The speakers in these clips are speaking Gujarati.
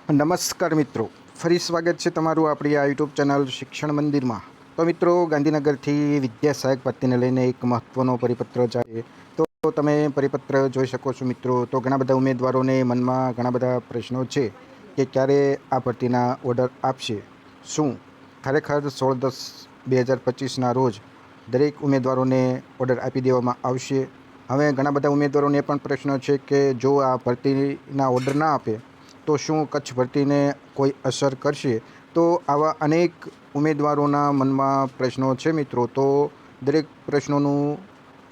નમસ્કાર મિત્રો, ફરી સ્વાગત છે તમારું આપણી આ યુટ્યુબ ચેનલ શિક્ષણ મંદિરમાં. તો મિત્રો, ગાંધીનગરથી વિદ્યા સહાયક ભરતીને લઈને એક મહત્ત્વનો પરિપત્ર જાય તો તમે પરિપત્ર જોઈ શકો છો મિત્રો. તો ઘણા બધા ઉમેદવારોને મનમાં ઘણા બધા પ્રશ્નો છે કે ક્યારે આ ભરતીના ઓર્ડર આપશે. શું ખરેખર 16/10/2025ના રોજ દરેક ઉમેદવારોને ઓર્ડર આપી દેવામાં આવશે? હવે ઘણા બધા ઉમેદવારોને પણ પ્રશ્ન છે કે જો આ ભરતીના ઓર્ડર ના આપે તો શું કચ્છ ભરતીને કોઈ અસર કરશે? તો આવા અનેક ઉમેદવારોના મનમાં પ્રશ્નો છે મિત્રો. તો દરેક પ્રશ્નોનું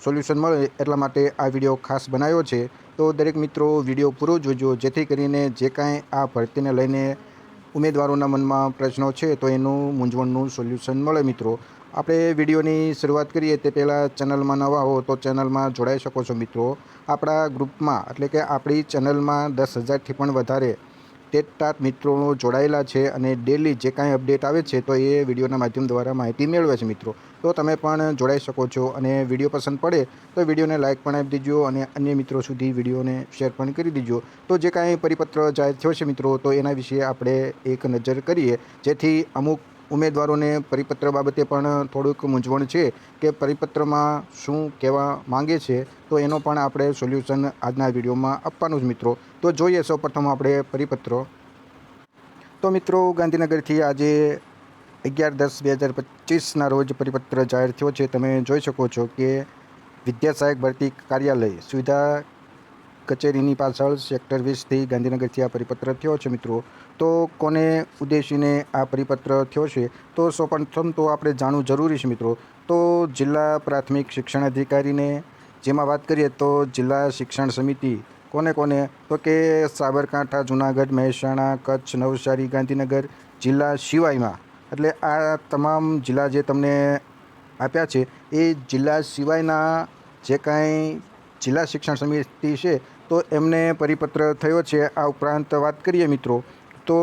સોલ્યુશન મળે એટલા માટે આ વિડીયો ખાસ બનાવ્યો છે. તો દરેક મિત્રો વિડીયો પૂરો જોજો, જેથી કરીને જે કાંઈ આ ભરતીને લઈને ઉમેદવારોના મનમાં પ્રશ્નો છે તો એનું મૂંઝવણનું સોલ્યુશન મળે મિત્રો. આપણે વિડીયોની શરૂઆત કરીએ તે પહેલાં ચેનલમાં નવા હો તો ચેનલમાં જોડાઈ શકો છો મિત્રો. આપણા ગ્રુપમાં એટલે કે આપણી ચેનલમાં 10,000થી પણ વધારે ટેટ મિત્રો જોડાયેલા છે અને ડેલી જે કાંઈ અપડેટ આવે છે તો એ વિડીયોના માધ્યમ દ્વારા માહિતી મેળવે છે મિત્રો. તો તમે પણ જોડાઈ શકો છો અને વિડીયો પસંદ પડે તો વિડીયોને લાઇક પણ આપી દીજો અને અન્ય મિત્રો સુધી વિડીયોને શેર પણ કરી દીજો. તો જે કાંઈ પરિપત્ર જાહેર થયો છે મિત્રો તો એના વિશે આપણે એક નજર કરીએ, જેથી અમુક ઉમેદવારોને પરિપત્ર બાબતે પણ થોડુંક મૂંઝવણ છે કે પરિપત્રમાં શું કહેવા માંગે છે, તો એનો પણ આપણે સોલ્યુશન આજના વિડીયોમાં આપવાનું જ મિત્રો. તો જોઈએ સૌપ્રથમ આપણે પરિપત્ર. તો મિત્રો, ગાંધીનગરથી આજે 11/10/2025ના રોજ પરિપત્ર જાહેર થયો છે. તમે જોઈ શકો છો કે વિદ્યા સહાયક ભરતી કાર્યાલય સુવિધા કચેરીની પાછળ સેક્ટર 20થી ગાંધીનગરથી આ પરિપત્ર થયો છે મિત્રો. તો કોને ઉદ્દેશીને આ પરિપત્ર થયો છે? તો સૌપ્રથમ તો આપણે જાણવું જરૂરી છે મિત્રો. તો જિલ્લા પ્રાથમિક શિક્ષણ અધિકારીને, જેમાં વાત કરીએ તો જિલ્લા શિક્ષણ સમિતિ કોને તો કે સાબરકાંઠા, જૂનાગઢ, મહેસાણા, કચ્છ, નવસારી, ગાંધીનગર જિલ્લા સિવાયમાં, એટલે આ તમામ જિલ્લા જે તમને આપ્યા છે એ જિલ્લા સિવાયના જે કાંઈ જિલ્લા શિક્ષણ સમિતિ છે તો એમને પરિપત્ર થયો છે. આ ઉપરાંત વાત કરીએ મિત્રો તો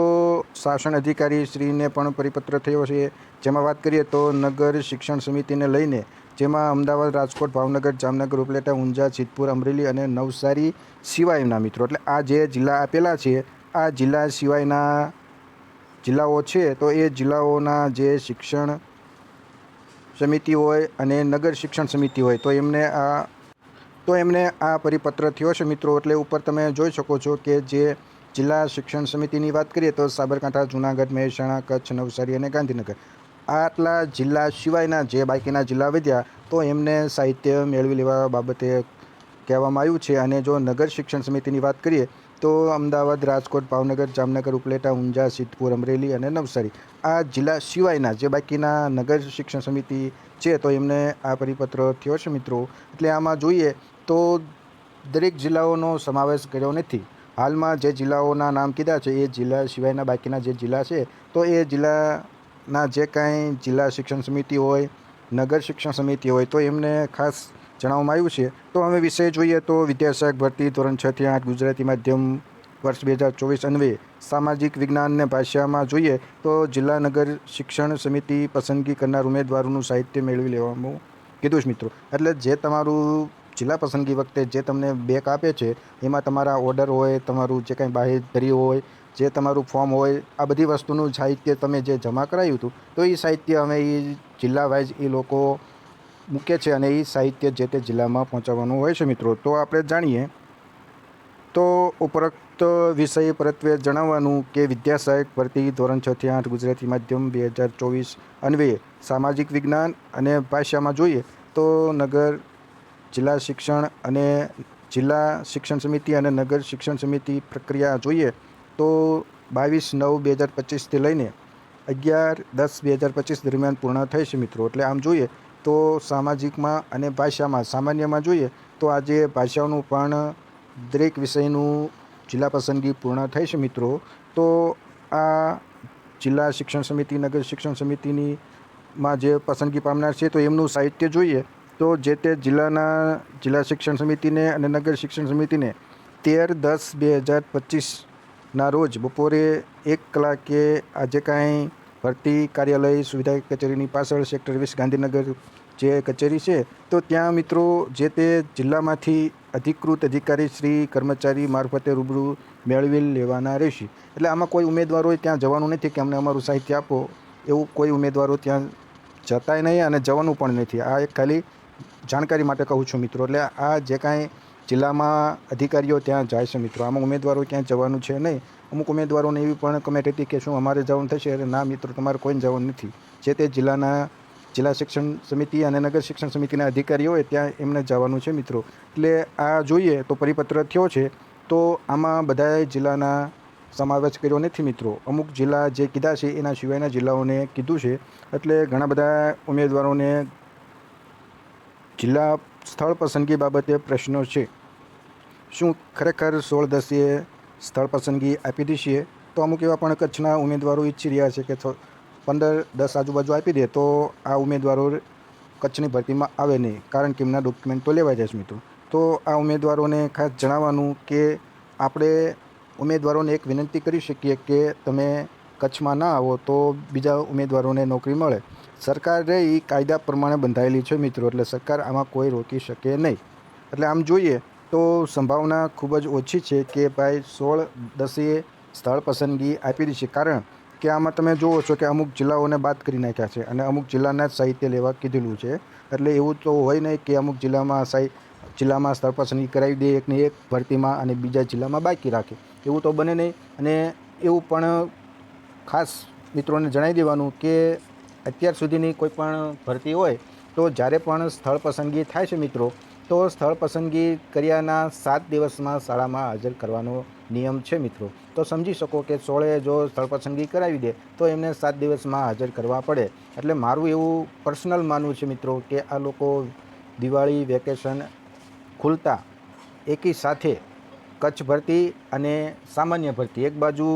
શાસન અધિકારી શ્રીને પણ પરિપત્ર થયો છે. જેમાં વાત કરીએ તો નગર શિક્ષણ સમિતિને લઈને, જેમાં અમદાવાદ, રાજકોટ, ભાવનગર, જામનગર, ઉપલેટા, ઊંઝા, સિદ્ધપુર, અમરેલી અને નવસારી સિવાયના મિત્રો, એટલે આ જે જિલ્લા આપેલા છે આ જિલ્લા સિવાયના જિલ્લાઓ છે તો એ જિલ્લાઓના જે શિક્ષણ સમિતિ હોય અને નગર શિક્ષણ સમિતિ હોય તો એમને આ પરિપત્ર થયો છે મિત્રો. એટલે ઉપર તમે જોઈ શકો છો કે જે જિલ્લા શિક્ષણ સમિતિની વાત કરીએ તો સાબરકાંઠા, જૂનાગઢ, મહેસાણા, કચ્છ, નવસારી અને ગાંધીનગર, આટલા જિલ્લા સિવાયના જે બાકીના જિલ્લા વધ્યા તો એમને સાહિત્ય મેળવી લેવા બાબતે કહેવામાં આવ્યું છે. અને જો નગર શિક્ષણ સમિતિની વાત કરીએ તો અમદાવાદ, રાજકોટ, ભાવનગર, જામનગર, ઉપલેટા, ઊંઝા, સિદ્ધપુર, અમરેલી અને નવસારી, આ જિલ્લા સિવાયના જે બાકીના નગર શિક્ષણ સમિતિ છે તો એમને આ પરિપત્ર થયો છે મિત્રો. એટલે આમાં જોઈએ તો દરેક જિલ્લાઓનો સમાવેશ કર્યો નથી. હાલમાં જે જિલ્લાઓના નામ કીધા છે એ જિલ્લા સિવાયના બાકીના જે જિલ્લા છે તો એ જિલ્લાના જે કાંઈ જિલ્લા શિક્ષણ સમિતિ હોય, નગર શિક્ષણ સમિતિ હોય તો એમને ખાસ જણાવવામાં આવ્યું છે. તો હવે વિષય જોઈએ તો વિદ્યા સહાયક ભરતી ધોરણ 6થી 8 ગુજરાતી માધ્યમ વર્ષ 2024 અન્વયે સામાજિક વિજ્ઞાન અને ભાષામાં જોઈએ તો જિલ્લા નગર શિક્ષણ સમિતિ પસંદગી કરનાર ઉમેદવારોનું સાહિત્ય મેળવી લેવાનું કીધું છે મિત્રો. એટલે જે તમારું જિલ્લા પસંદગી વખતે જે તમને બેક આપે છે એમાં તમારા ઓર્ડર હોય, તમારું જે કાંઈ બાહેધરી હોય, જે તમારું ફોર્મ હોય, આ બધી વસ્તુનું સાહિત્ય તમે જે જમા કરાવ્યું હતું તો એ સાહિત્ય અમે એ જિલ્લા વાઇઝ એ લોકો મૂકે છે અને એ સાહિત્ય જે તે જિલ્લામાં પહોંચાડવાનું હોય છે મિત્રો. તો આપણે જાણીએ તો ઉપરોક્ત વિષય પરત્વે જણાવવાનું કે વિદ્યા સહાયક ભરતી ધોરણ 6થી 8 ગુજરાતી માધ્યમ 2024 અન્વયે સામાજિક વિજ્ઞાન અને ભાષામાં જોઈએ તો જિલ્લા શિક્ષણ અને જિલ્લા શિક્ષણ સમિતિ અને નગર શિક્ષણ સમિતિ પ્રક્રિયા જોઈએ તો 22/9/2025થી લઈને 11/10/2025 દરમિયાન પૂર્ણ થઈ છે મિત્રો. એટલે આમ જોઈએ તો સામાજિકમાં અને ભાષામાં, સામાન્યમાં જોઈએ તો આજે ભાષાઓનું પણ દરેક વિષયનું જિલ્લા પસંદગી પૂર્ણ થઈ છે મિત્રો. તો આ જિલ્લા શિક્ષણ સમિતિ, નગર શિક્ષણ સમિતિની માં જે પસંદગી પામનાર છે તો એમનું સાહિત્ય જોઈએ તો જે તે જિલ્લાના જિલ્લા શિક્ષણ સમિતિને અને નગર શિક્ષણ સમિતિને 13/10/2025ના રોજ બપોરે 1 કલાકે આજે કાંઈ ભરતી કાર્યાલય સુવિધા કચેરીની પાછળ સેક્ટર 20 ગાંધીનગર જે કચેરી છે તો ત્યાં મિત્રો જે તે જિલ્લામાંથી અધિકૃત અધિકારી શ્રી કર્મચારી મારફતે રૂબરૂ મેળવી લેવાના રહેશે. એટલે આમાં કોઈ ઉમેદવારોએ ત્યાં જવાનું નથી કે અમને અમારું સાહિત્ય આપો, એવું કોઈ ઉમેદવારો ત્યાં જતાય નહીં અને જવાનું પણ નથી. આ એક ખાલી જાણકારી માટે કહું છું મિત્રો. એટલે આ જે કાંઈ જિલ્લામાં અધિકારીઓ ત્યાં જાય છે મિત્રો, આમાં ઉમેદવારો ક્યાં જવાનું છે નહીં. અમુક ઉમેદવારોને એવી પણ કમેન્ટ હતી કે શું અમારે જવાનું થશે? અરે ના મિત્રો, તમારે કોઈને જવાનું નથી. જે તે જિલ્લા શિક્ષણ સમિતિ અને નગર શિક્ષણ સમિતિના અધિકારીઓ હોય ત્યાં એમને જવાનું છે મિત્રો. એટલે આ જોઈએ તો પરિપત્ર થયો છે, તો આમાં બધાય જિલ્લાના સમાવેશ કર્યો નથી મિત્રો. અમુક જિલ્લા જે કીધા છે એના સિવાયના જિલ્લાઓને કીધું છે. એટલે ઘણા બધા ઉમેદવારોને જિલ્લા સ્થળ પસંદગી બાબતે પ્રશ્નો છે. શું ખરેખર 16/10 સ્થળ પસંદગી આપી દીધી? તો અમુક એવા પણ કચ્છના ઉમેદવારો ઈચ્છી રહ્યા છે કે 15-10 આજુબાજુ આપી દે તો આ ઉમેદવારો કચ્છની ભરતીમાં આવે નહીં, કારણ કે એમના ડોક્યુમેન્ટ તો લેવાઈ જાય છે મિત્રો. તો આ ઉમેદવારોને ખાસ જણાવવાનું કે આપણે ઉમેદવારોને એક વિનંતી કરી શકીએ કે તમે કચ્છમાં ના આવો તો બીજા ઉમેદવારોને નોકરી મળે. સરકાર એ કાયદા પ્રમાણે બંધાયેલી છે મિત્રો, એટલે સરકાર આમાં કોઈ રોકી શકે નહીં. એટલે આમ જોઈએ તો સંભાવના ખૂબ જ ઓછી છે કે ભાઈ 16/10 સ્થળ પસંદગી આપી દીધી છે. કારણ કે આમાં તમે જુઓ છો કે અમુક જિલ્લાઓને બાદ કરી નાખ્યા છે અને અમુક જિલ્લાના જ સાહિત્ય લેવા કીધેલું છે. એટલે એવું તો હોય નહીં કે અમુક જિલ્લામાં સ્થળ પસંદગી કરાવી દે એકની એક ભરતીમાં અને બીજા જિલ્લામાં બાકી રાખે, એવું તો બને નહીં. અને એવું પણ ખાસ મિત્રોને જણાવી દેવાનું કે અત્યાર સુધીની કોઈ પણ ભરતી હોય તો જ્યારે પણ સ્થળ પસંદગી થાય છે મિત્રો, તો સ્થળ પસંદગી કર્યાના 7 દિવસમાં શાળામાં હાજર કરવાનો નિયમ છે મિત્રો. તો સમજી શકો કે 16 જો સ્થળ પસંદગી કરાવી દે તો એમને 7 દિવસમાં હાજર કરવા પડે. એટલે મારું એવું પર્સનલ માનવું છે મિત્રો કે આ લોકો દિવાળી વેકેશન ખુલતા એકી સાથે કચ્છ ભરતી અને સામાન્ય ભરતી, એક બાજુ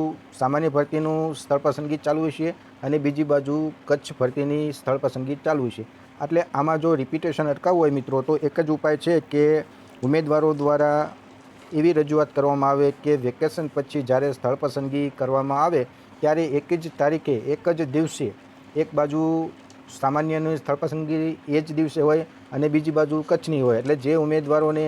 સામાન્ય ભરતીનું સ્થળ પસંદગી ચાલુ છે અને બીજી બાજુ કચ્છ ભરતીની સ્થળ પસંદગી ચાલુ છે. એટલે આમાં જો રિપીટેશન અટકાવવું હોય મિત્રો તો એક જ ઉપાય છે કે ઉમેદવારો દ્વારા એવી રજૂઆત કરવામાં આવે કે વેકેશન પછી જ્યારે સ્થળ પસંદગી કરવામાં આવે ત્યારે એક જ તારીખે એક જ દિવસે એક બાજુ સામાન્યની સ્થળ પસંદગી એ જ દિવસે હોય અને બીજી બાજુ કચ્છની હોય. એટલે જે ઉમેદવારોને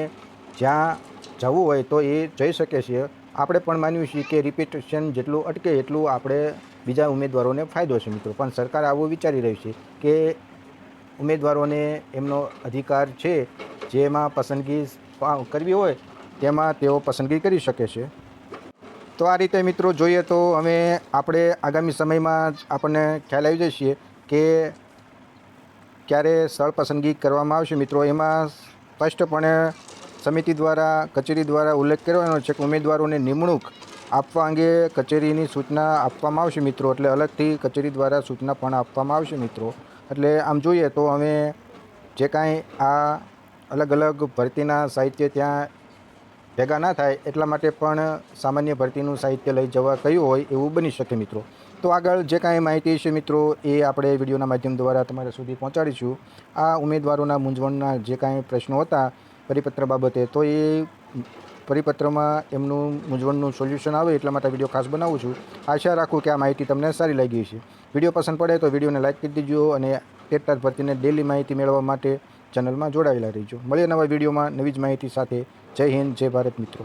જ્યાં જવું હોય તો એ જઈ શકે છે. આપણે પણ માનીએ છીએ કે રિપીટેશન જેટલું અટકે એટલું આપણે બીજા ઉમેદવારોને ફાયદો છે મિત્રો. પણ સરકાર આવું વિચારી રહી છે કે ઉમેદવારોને એમનો અધિકાર છે, જેમાં પસંદગી કરવી હોય તેમાં તેઓ પસંદગી કરી શકે છે. તો આ રીતે મિત્રો જોઈએ તો આપણે આગામી સમયમાં આપણને ખ્યાલ આવી જશે કે ક્યારે સ્થળ પસંદગી કરવામાં આવશે મિત્રો. એમાં સ્પષ્ટપણે સમિતિ દ્વારા કચેરી દ્વારા ઉલ્લેખ કરવાનો છે કે ઉમેદવારોને નિમણૂક આપવા અંગે કચેરીની સૂચના આપવામાં આવશે મિત્રો. એટલે અલગથી કચેરી દ્વારા સૂચના પણ આપવામાં આવશે મિત્રો. એટલે આમ જોઈએ તો જે કાંઈ આ અલગ અલગ ભરતીના સાહિત્ય ત્યાં ભેગા ના થાય એટલા માટે પણ સામાન્ય ભરતીનું સાહિત્ય લઈ જવા કહ્યું હોય એવું બની શકે મિત્રો. તો આગળ જે કાંઈ માહિતી છે મિત્રો એ આપણે વિડીયોના માધ્યમ દ્વારા તમારા સુધી પહોંચાડીશું. આ ઉમેદવારોના મૂંઝવણના જે કાંઈ પ્રશ્નો હતા પરિપત્ર બાબતે, તો એ પરિપત્રમાં એમનું મૂંઝવણનું સોલ્યુશન આવે એટલા માટે વિડીયો ખાસ બનાવું છું. આશા રાખું કે આ માહિતી તમને સારી લાગી છે. વિડીયો પસંદ પડે તો વિડીયોને લાઇક કરી દેજો અને ટેટ ભરતીને ડેલી માહિતી મેળવવા માટે ચેનલમાં જોડાયેલા રહીજો. મળીએ નવા વિડીયોમાં નવી જ માહિતી સાથે. જય હિન્દ, જય ભારત મિત્રો.